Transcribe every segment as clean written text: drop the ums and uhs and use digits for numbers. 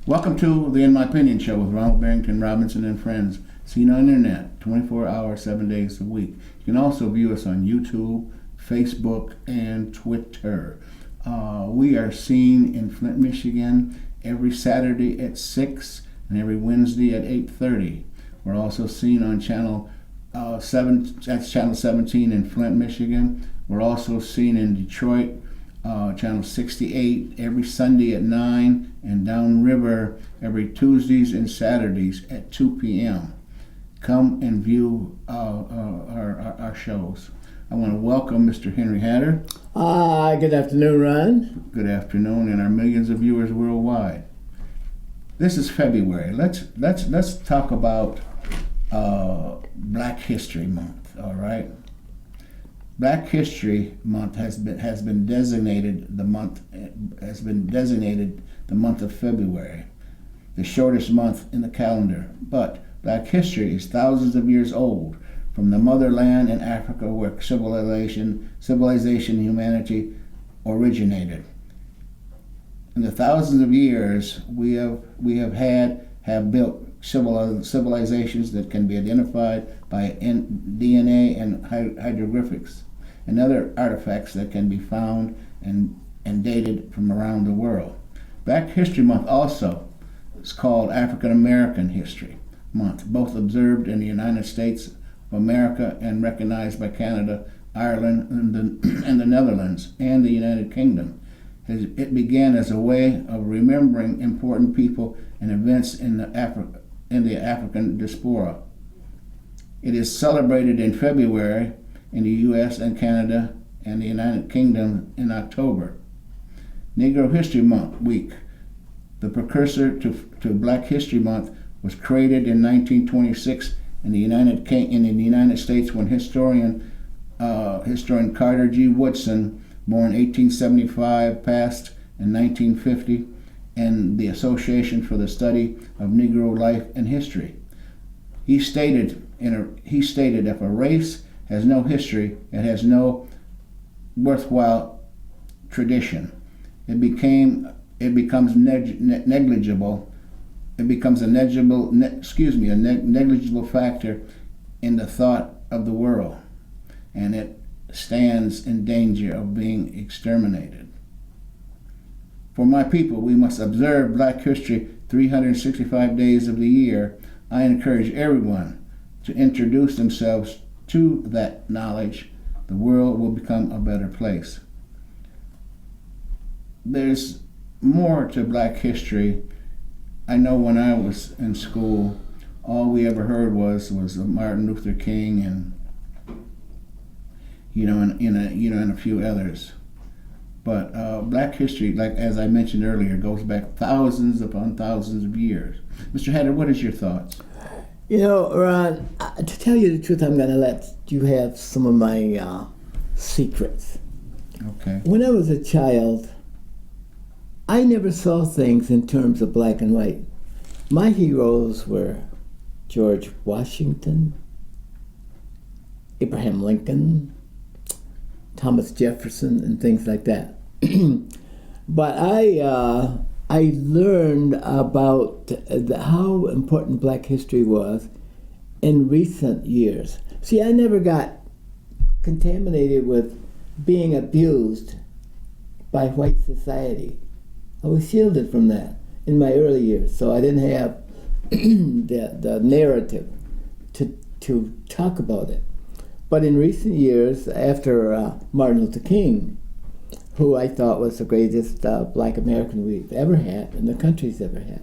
Welcome to the In My Opinion Show with Ronald, Barrington, Robinson, and friends. Seen on the internet, 24 hours, 7 days a week. You can also view us on YouTube, Facebook, and Twitter. We are seen in Flint, Michigan every Saturday at 6 and every Wednesday at 8:30. We're also seen on channel 17 in Flint, Michigan. We're also seen in Detroit, channel 68 every Sunday at 9, and downriver every Tuesdays and Saturdays at 2 p.m. Come and view our shows. I want to welcome Mr. Henry Hatter. Good afternoon, Ron. Good afternoon, and our millions of viewers worldwide. This is February. Let's talk about Black History Month. All right. Black History Month has been designated the month of February, the shortest month in the calendar. But Black history is thousands of years old, from the motherland in Africa where civilization and humanity originated. In the thousands of years we have built civilizations that can be identified by DNA and hieroglyphics and other artifacts that can be found and dated from around the world. Black History Month also is called African American History Month, both observed in the United States of America and recognized by Canada, Ireland, and the Netherlands, and the United Kingdom. It began as a way of remembering important people and events in the African diaspora. It is celebrated in February in the U.S. and Canada and the United Kingdom in October. Negro History Month Week, the precursor to Black History Month, was created in 1926 in the United States when historian Carter G. Woodson, born 1875, passed in 1950, and the Association for the Study of Negro Life and History. He stated, if a race has no history, it has no worthwhile tradition. It becomes negligible. It becomes a negligible factor in the thought of the world, and it stands in danger of being exterminated. For my people, we must observe Black history 365 days of the year. I encourage everyone to introduce themselves to that knowledge. The world will become a better place. There's more to Black history. I know when I was in school, all we ever heard was of Martin Luther King and a few others. But Black history, like as I mentioned earlier, goes back thousands upon thousands of years. Mr. Hatter, what is your thoughts? You know, Ron, to tell you the truth, I'm going to let you have some of my secrets. Okay. When I was a child, I never saw things in terms of black and white. My heroes were George Washington, Abraham Lincoln, Thomas Jefferson, and things like that. But I learned about how important Black history was in recent years. See, I never got contaminated with being abused by white society. I was shielded from that in my early years, so I didn't have the narrative to talk about it. But in recent years, after Martin Luther King, who I thought was the greatest Black American we've ever had and the country's ever had,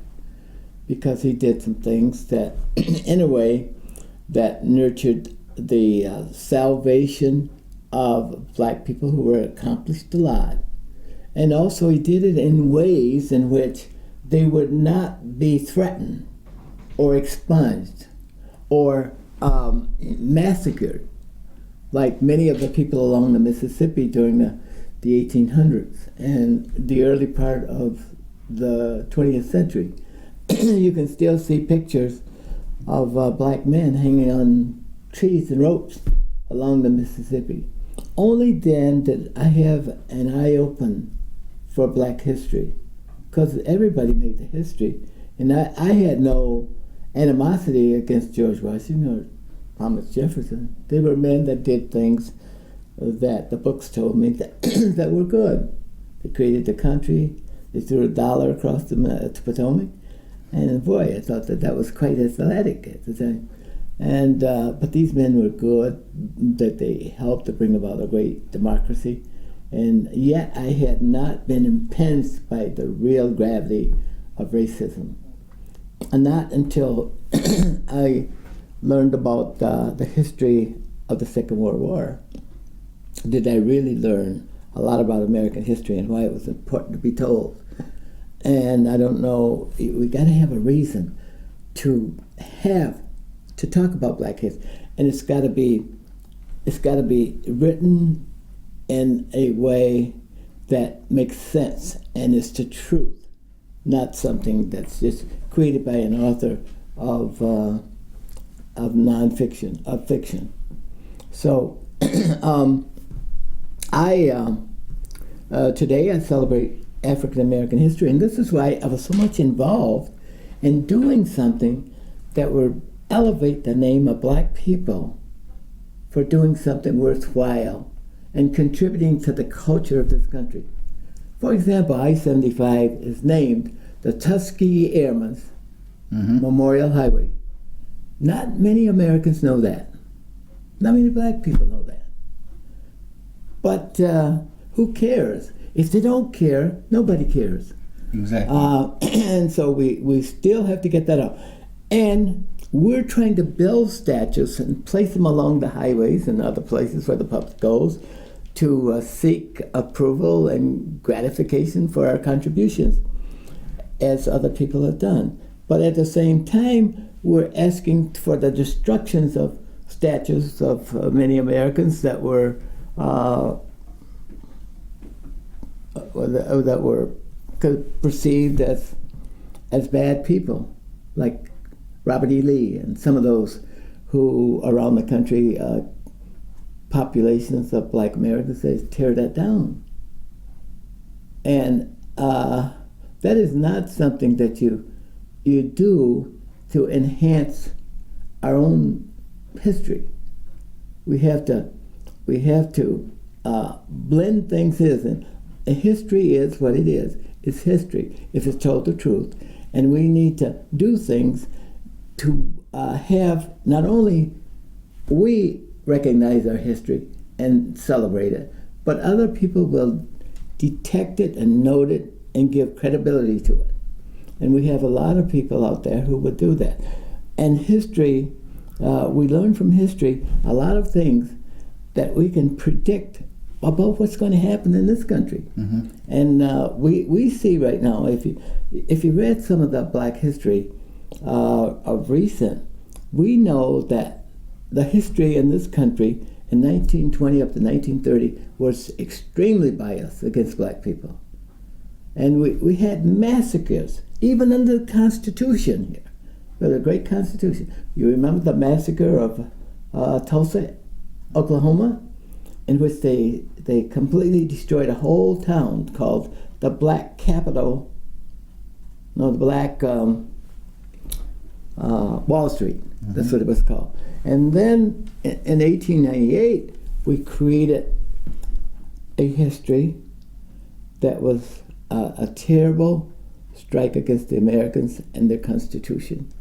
because he did some things that, in a way, that nurtured the salvation of Black people who were accomplished a lot. And also he did it in ways in which they would not be threatened or expunged or massacred, like many of the people along the Mississippi during the 1800s and the early part of the 20th century. You can still see pictures of black men hanging on trees and ropes along the Mississippi. Only then did I have an eye open for Black history. because everybody made the history. And I had no animosity against George Washington or Thomas Jefferson. They were men that did things that the books told me that, that were good. They created the country. They threw $1 across the Potomac. And boy, I thought that was quite athletic at the time. And but these men were good, that they helped to bring about a great democracy. And yet I had not been impinged by the real gravity of racism. And not until I learned about the history of the Second World War did I really learn a lot about American history and why it was important to be told. And I don't know, we got to have a reason to talk about Black history, and it's got to be written in a way that makes sense and is the truth, not something that's just created by an author of nonfiction, of fiction. So today I celebrate African American history, and this is why I was so much involved in doing something that would elevate the name of Black people for doing something worthwhile and contributing to the culture of this country. For example, I-75 is named the Tuskegee Airmen's Memorial Highway. Not many Americans know that. Not many Black people know that. But who cares? If they don't care, nobody cares. Exactly. And so we still have to get that out. And we're trying to build statues and place them along the highways and other places where the public goes to seek approval and gratification for our contributions, as other people have done. But at the same time, we're asking for the destructions of statues of many Americans that were perceived as bad people, like Robert E. Lee and some of those who around the country, populations of Black Americans say tear that down. And that is not something that you do to enhance our own history. We have to blend things in. And history is what it is. It's history if it's told the truth. And we need to do things to have not only we recognize our history and celebrate it, but other people will detect it and note it and give credibility to it. And we have a lot of people out there who would do that. And history, we learn from history a lot of things that we can predict about what's going to happen in this country. And we see right now, if you read some of the Black history of recent, we know that the history in this country in 1920 up to 1930 was extremely biased against Black people. And we had massacres, even under the Constitution here, the great Constitution. You remember the massacre of Tulsa, Oklahoma, in which they completely destroyed a whole town called the Black Capitol, the Black Wall Street. That's what it was called. And then in 1898, we created a history that was a terrible strike against the Americans and their Constitution.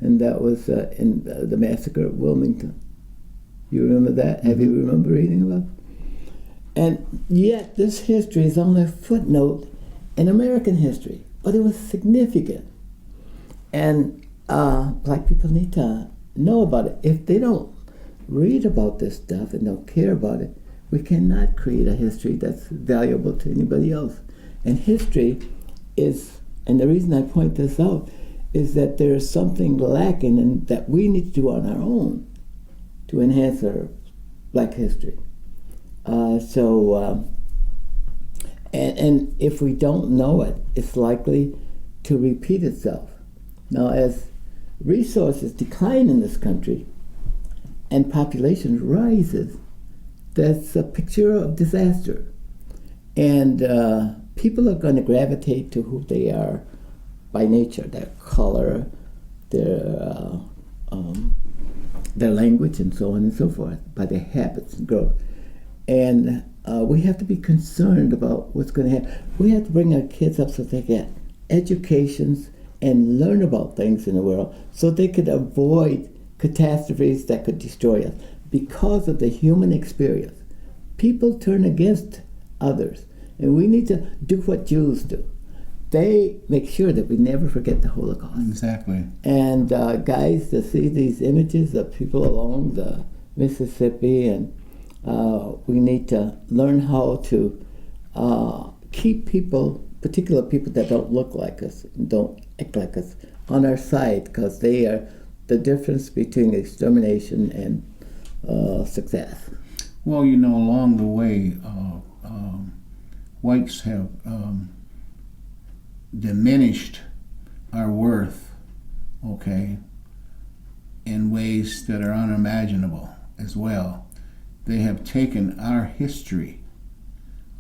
And that was in the massacre of Wilmington. You remember that? Have you remember reading about it? And yet this history is only a footnote in American history, but it was significant. And Black people need to know about it. If they don't read about this stuff and don't care about it, we cannot create a history that's valuable to anybody else. And history is, and the reason I point this out, is that there is something lacking and that we need to do on our own to enhance our Black history. And if we don't know it, it's likely to repeat itself. Now, as resources decline in this country and population rises, that's a picture of disaster. And people are going to gravitate to who they are by nature, their color, their language, and so on and so forth, by their habits and growth. And we have to be concerned about what's going to happen. We have to bring our kids up so they get educations and learn about things in the world so they could avoid catastrophes that could destroy us. Because of the human experience, people turn against others. And we need to do what Jews do. They make sure that we never forget the Holocaust. Exactly. And guys, to see these images of people along the Mississippi, and we need to learn how to keep people, particular people that don't look like us, and don't act like us, on our side, because they are the difference between extermination and success. Well, you know, along the way, whites have diminished our worth, okay, in ways that are unimaginable as well. They have taken our history,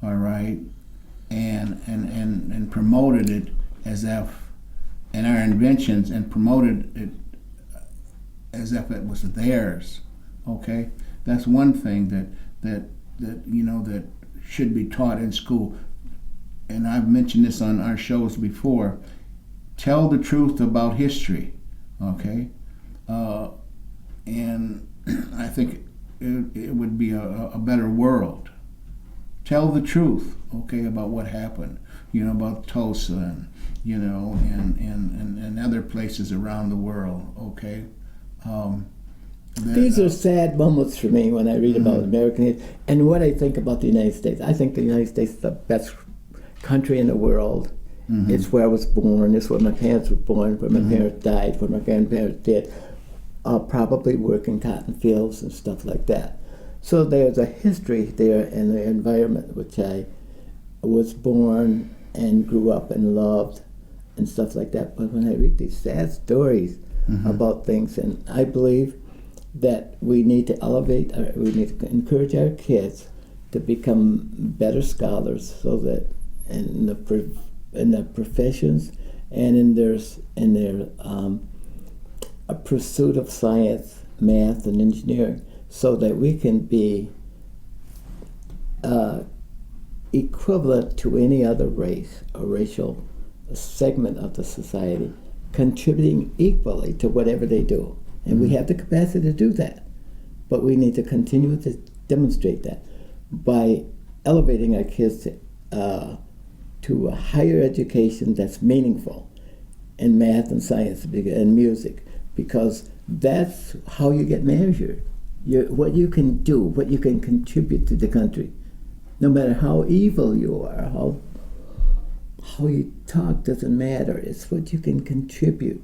all right, and promoted it as if, and our inventions, and promoted it as if it was theirs, okay? That's one thing that you know, that should be taught in school. And I've mentioned this on our shows before. Tell the truth about history, okay? And I think it would be a better world. Tell the truth, okay, about what happened, you know, about Tulsa and, you know, and other places around the world, okay? These are sad moments for me when I read about American history and what I think about the United States. I think the United States is the best country in the world. It's where I was born. It's where my parents were born, where my parents died, where my grandparents did. Probably work in cotton fields and stuff like that. So there's a history there in the environment which I was born and grew up and loved and stuff like that. But when I read these sad stories about things, and I believe that we need to elevate, we need to encourage our kids to become better scholars, so that in the professions and in their a pursuit of science, math, and engineering, so that we can be equivalent to any other race or racial segment of the society, contributing equally to whatever they do. And we have the capacity to do that. But we need to continue to demonstrate that by elevating our kids to a higher education that's meaningful in math and science and music, because that's how you get measured. What you can do, what you can contribute to the country, no matter how evil you are, how you talk doesn't matter. It's what you can contribute.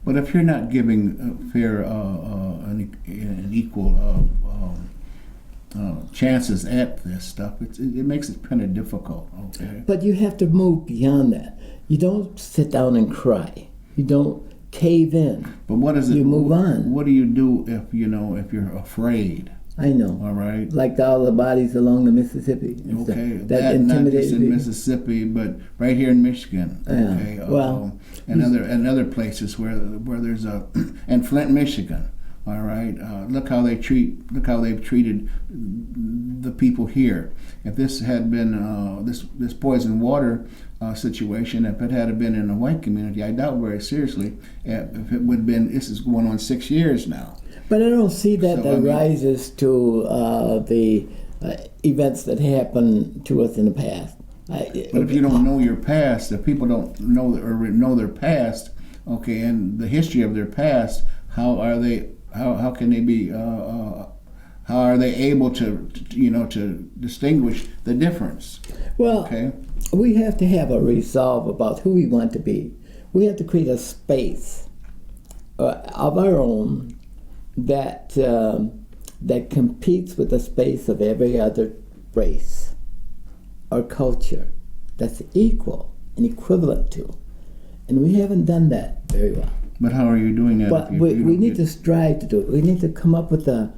But if you're not giving fair and equal chances at this stuff, it makes it kind of difficult. Okay. But you have to move beyond that. You don't sit down and cry. You don't cave in. But what is it? You move on. What do you do if you're afraid? I know. All right. Like all the bodies along the Mississippi. Okay. That not intimidated just in people. Mississippi, but right here in Michigan. Yeah. Okay. Well, and other places where there's and Flint, Michigan. All right. Look how they've treated the people here. If this had been this poison water situation, if it had been in the white community, I doubt very seriously if it would have been. This is going on 6 years now. But I don't see that rises to the events that happened to us in the past. But if you don't know your past, if people don't know their past, okay, and the history of their past, how are they? How can they be? How are they able to distinguish the difference? Well, okay. We have to have a resolve about who we want to be. We have to create a space of our own that competes with the space of every other race or culture, that's equal and equivalent to. And we haven't done that very well. But how are you doing that? But we need to strive to do it. We need to come up with a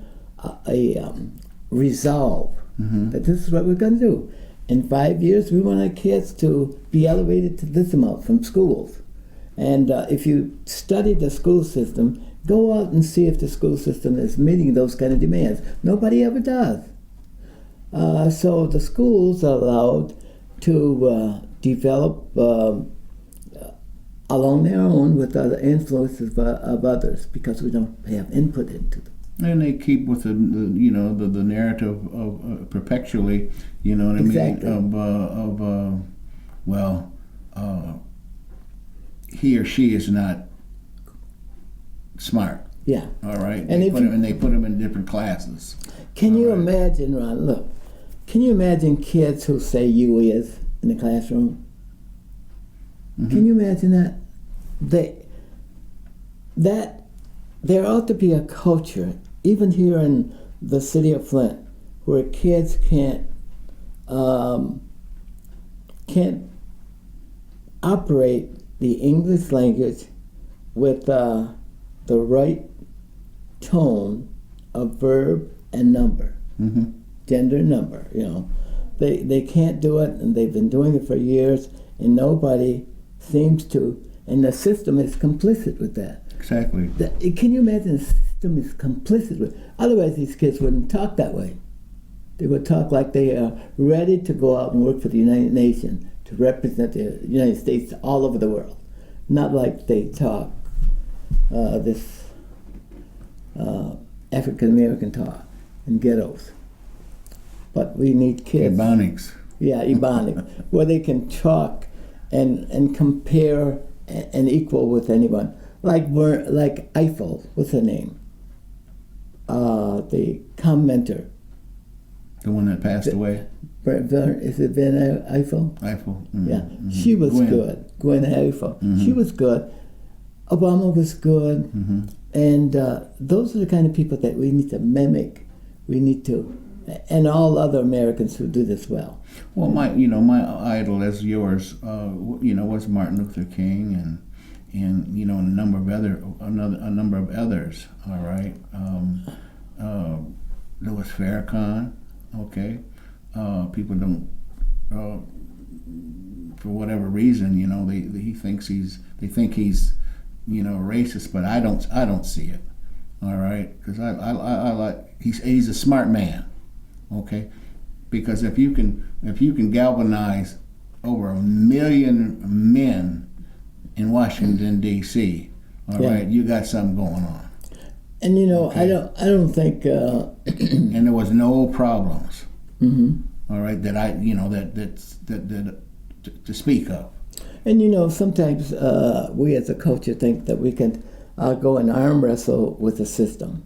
resolve that this is what we're going to do. In 5 years, we want our kids to be elevated to this amount from schools. And if you study the school system, go out and see if the school system is meeting those kind of demands. Nobody ever does. So the schools are allowed to develop along their own with other influences of others, because we don't have input into them. And they keep with the narrative of perpetually, you know what I Exactly. mean, he or she is not smart. Yeah. All right. And They put them in different classes. Can you All right. imagine, Ron? Look, can you imagine kids who say "you is" in the classroom? Mm-hmm. Can you imagine that? There ought to be a culture, even here in the city of Flint, where kids can't operate the English language with the right tone of verb and number, Mm-hmm. gender and number. They can't do it, and they've been doing it for years, and nobody seems to. And the system is complicit with that. Exactly. Can you imagine the system is complicit with? Otherwise, these kids wouldn't talk that way. They would talk like they are ready to go out and work for the United Nations to represent the United States all over the world. Not like they talk this African American talk in ghettos. But we need kids. Ebonics. Yeah, Ebonic, where they can talk and compare and equal with anyone. Like Eiffel, what's her name? The commenter. The one that passed away. Is it Van Eiffel? Eiffel. Mm-hmm. Yeah, Mm-hmm. she was Gwen. good. Gwen Eiffel. Mm-hmm. She was good. Obama was good. Mm-hmm. And those are the kind of people that we need to mimic. We need to, and all other Americans who do this well. Well, my idol, as yours, was Martin Luther King, and a number of others. All right, Louis Farrakhan. Okay, people don't, for whatever reason, they think he's racist, but I don't see it. All right, because I like he's a smart man. Okay, because if you can galvanize over 1 million men in Washington D.C., all right, you got something going on. And Okay. I don't think. And there was no problems. Mm-hmm. All right, that to speak of. And sometimes we as a culture think that we can go and arm wrestle with the system.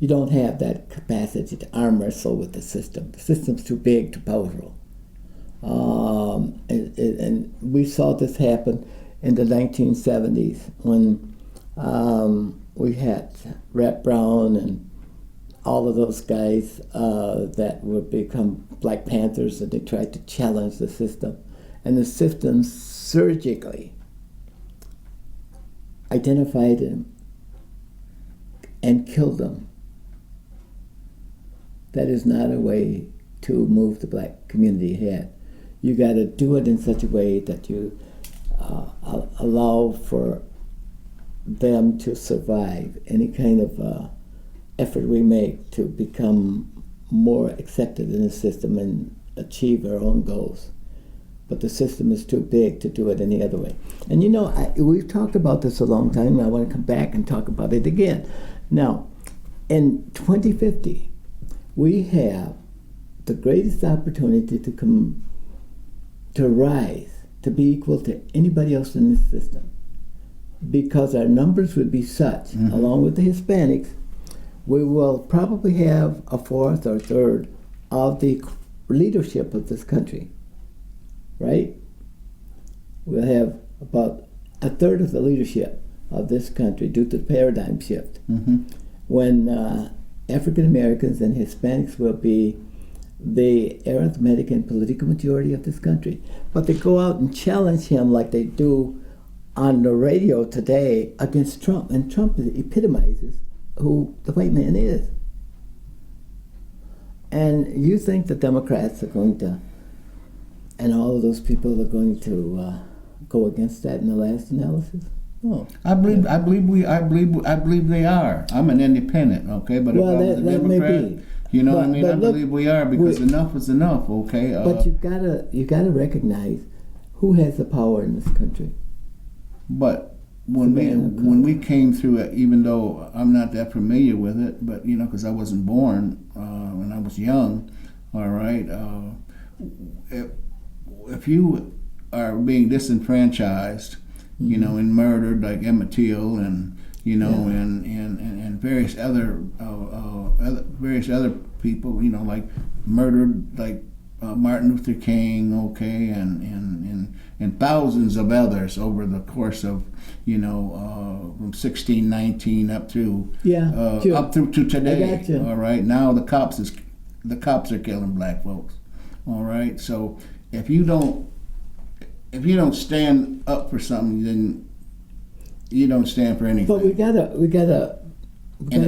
You don't have that capacity to arm wrestle with the system. The system's too big, too powerful. And we saw this happen in the 1970s when we had Rat Brown and all of those guys that would become Black Panthers, and they tried to challenge the system. And the system surgically identified them and killed them. That is not a way to move the Black community ahead. You got to do it in such a way that you allow for them to survive any kind of effort we make to become more accepted in the system and achieve our own goals. But the system is too big to do it any other way. And we've talked about this a long time, and I want to come back and talk about it again. Now, in 2050, we have the greatest opportunity to rise, to be equal to anybody else in this system. Because our numbers would be such, Mm-hmm. along with the Hispanics, we will probably have a fourth or third of the leadership of this country, right? We'll have about a third of the leadership of this country due to the paradigm shift. Mm-hmm. When African Americans and Hispanics will be the arithmetic and political majority of this country. But they go out and challenge him like they do on the radio today against Trump, and Trump epitomizes who the white man is. And you think the Democrats are going to, and all of those people are going to go against that in the last analysis? No. I believe they are. I'm an independent, okay, but Well, if I was a that may Democrat, be. you know what I But- mean? but I look, believe we are, because enough is enough, okay? But you gotta recognize who has the power in this country. But when we came through it, even though I'm not that familiar with it, but you know, because I wasn't born when I was young, all right. If you are being disenfranchised, you know, and murdered like Emmett Till, and you know, and various other people, you know, like murdered like Martin Luther King, okay, and thousands of others over the course of, you know, from 1619 up through up through to today. I got you. All right, now the cops are killing black folks. All right, so if you don't stand up for something, then you don't stand for anything. But we gotta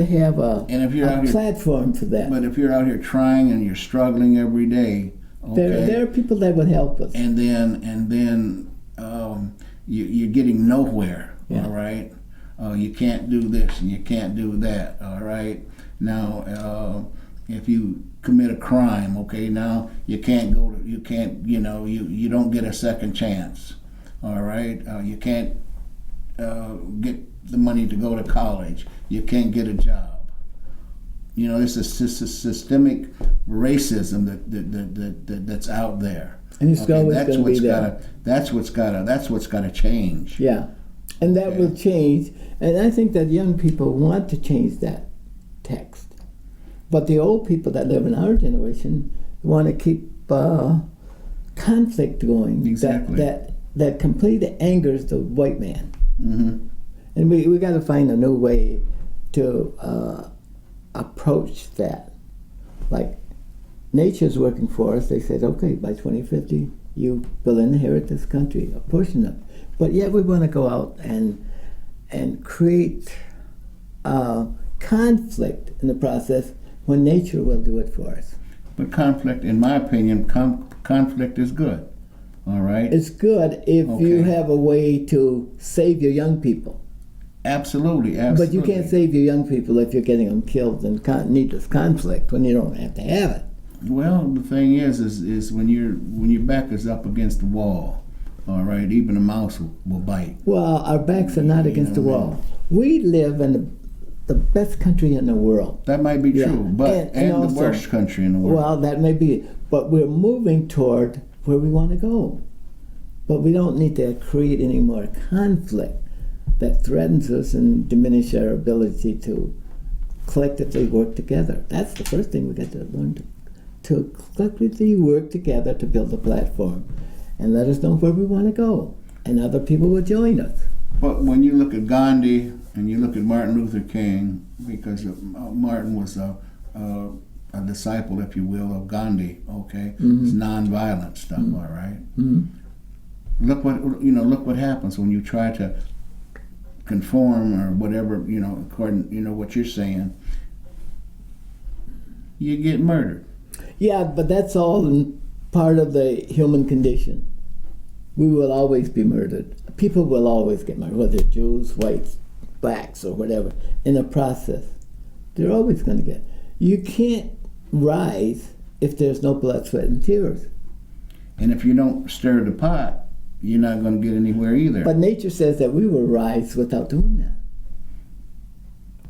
have a platform for that. But if you're out here trying and you're struggling every day, okay, there are people that would help us. and then you're getting nowhere. Yeah. All right, you can't do this and you can't do that. All right, now if you commit a crime, okay, now you don't get a second chance. All right, you can't get the money to go to college. You can't get a job. You know, this is systemic racism that's out there. And it's always going to be there. That's what's got to change. Yeah, and that will change. And I think that young people want to change that text. But the old people that live in our generation want to keep conflict going. Exactly. That completely angers the white man. Mm-hmm. And we got to find a new way to approach that. Like, nature's working for us. They said, okay, by 2050, you will inherit this country, a portion of it. But yet we want to go out and create conflict in the process when nature will do it for us. But conflict, in my opinion, conflict is good. All right? It's good if you Okay. have a way to save your young people. Absolutely. But you can't save your young people if you're getting them killed in needless conflict when you don't have to have it. Well, the thing is when your back is up against the wall, all right, even a mouse will bite. Well, our backs are not against the wall. We live in the best country in the world. That might be Yeah. true, but And the also, worst country in the world. Well, that may be, but we're moving toward where we want to go. But we don't need to create any more conflict that threatens us and diminish our ability to collectively work together. That's the first thing we got to learn to collectively work together to build a platform and let us know where we want to go, and other people will join us. But when you look at Gandhi and you look at Martin Luther King, because Martin was a disciple, if you will, of Gandhi. Okay, it's nonviolent stuff. All right. Look what happens when you try to conform or whatever, according what you're saying. You get murdered. Yeah, but that's all part of the human condition. We will always be murdered. People will always get murdered, whether Jews, whites, blacks, or whatever. In the process, they're always going to get. You can't rise if there's no blood, sweat, and tears. And if you don't stir the pot, you're not going to get anywhere either. But nature says that we will rise without doing that.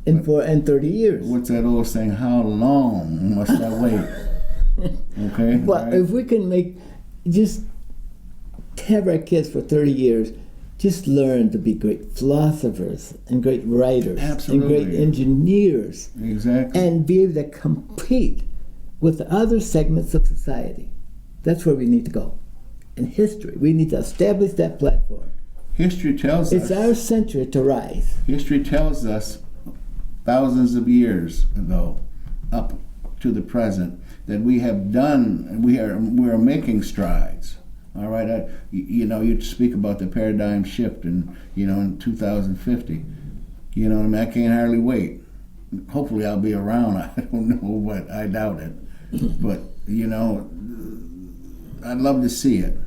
In 30 years. What's that old saying? How long must I wait? Okay. But right? if we can just have our kids for 30 years, just learn to be great philosophers and great writers. Absolutely. And great engineers. Exactly. And be able to compete with other segments of society. That's where we need to go. In history, we need to establish that platform. History tells us. It's our century to rise. History tells us thousands of years ago, up to the present, that we have done. We are making strides. All right, you speak about the paradigm shift in 2050. I mean, I can't hardly wait. Hopefully, I'll be around. I don't know, but I doubt it. But, I'd love to see it.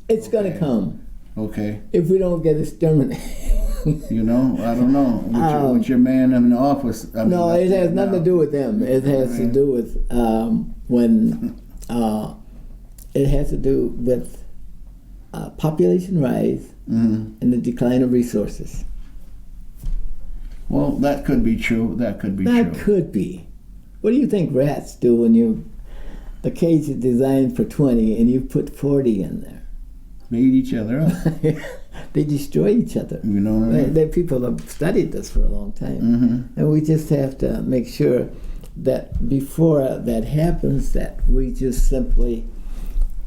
It's going to come. Okay. If we don't get exterminated. I don't know. With your man in the office. No, it has nothing to do with them. It has to do with it has to do with population rise and the decline of resources. Well, that could be true. That could be. What do you think rats do when the cage is designed for 20 and you put 40 in there? They eat each other up. They destroy each other. You know what I mean? People have studied this for a long time. And we just have to make sure that before that happens, that we just simply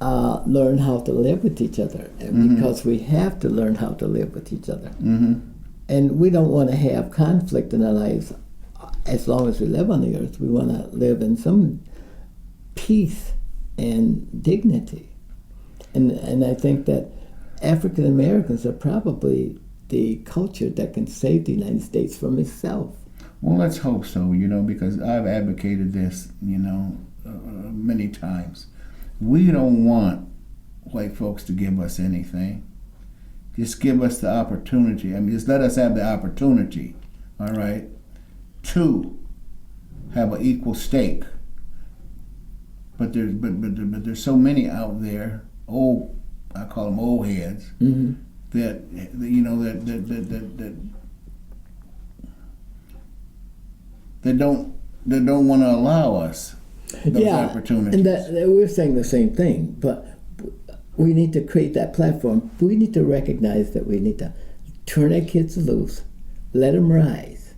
learn how to live with each other. And because we have to learn how to live with each other. And we don't want to have conflict in our lives as long as we live on the earth. We want to live in some peace and dignity. And I think that African Americans are probably the culture that can save the United States from itself. Well, let's hope so, because I've advocated this, many times. We don't want white folks to give us anything. Just give us the opportunity. Just let us have the opportunity, all right, to have an equal stake. But there's so many out there, I call them old heads, that don't want to allow us those opportunities. And we're saying the same thing, but we need to create that platform. We need to recognize that we need to turn our kids loose, let them rise,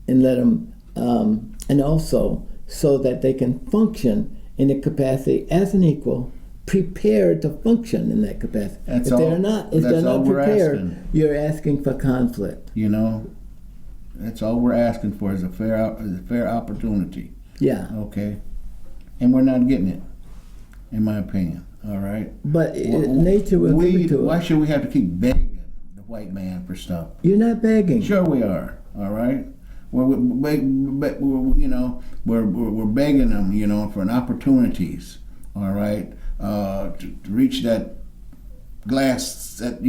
and let them, and also so that they can function in a capacity as an equal, prepared to function in that capacity. If they're not prepared, you're asking for conflict. That's all we're asking for is a fair opportunity. Yeah. Okay. And we're not getting it, in my opinion. All right. But nature will give it to us. Why should we have to keep begging the white man for stuff? You're not begging. Sure we are. All right. We're begging them, for opportunities. All right. To reach that glass, that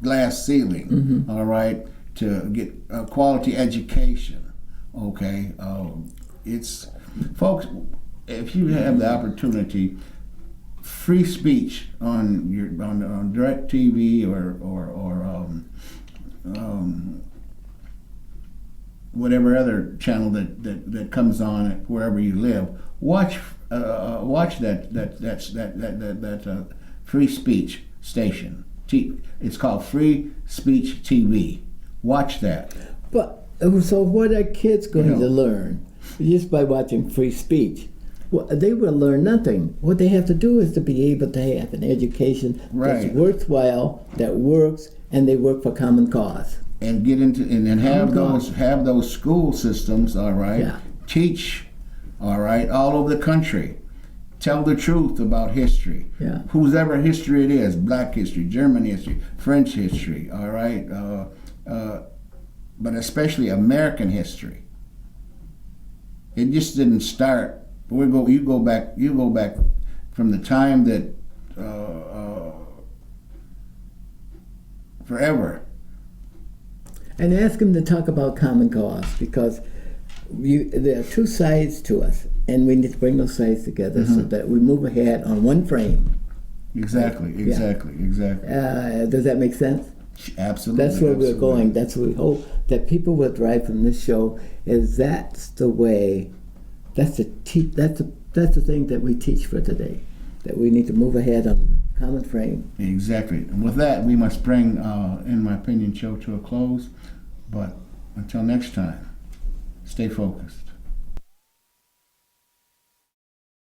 glass ceiling. All right. To get a quality education. Okay. It's folks. If you have the opportunity, free speech on direct TV or whatever other channel that comes on it wherever you live, watch that free speech station. It's called Free Speech TV. Watch that. But so what are kids going to learn just by watching free speech? Well, they will learn nothing. What they have to do is to be able to have an education that's worthwhile, that works, and they work for common cause. And get into and have those school systems, all right. Yeah. Teach, all right, all over the country. Tell the truth about history. Yeah. Whosever history it is, Black history, German history, French history, all right. But especially American history. It just didn't start. You go back from the time that forever. And ask them to talk about common cause, because there are two sides to us, and we need to bring those sides together so that we move ahead on one frame. Exactly. Does that make sense? Absolutely. That's where we're going. That's what we hope that people will drive from this show. That's the way. That's the thing that we teach for today. That we need to move ahead on a common frame. Exactly. And with that, we must bring, in my opinion, show to a close. But until next time, stay focused.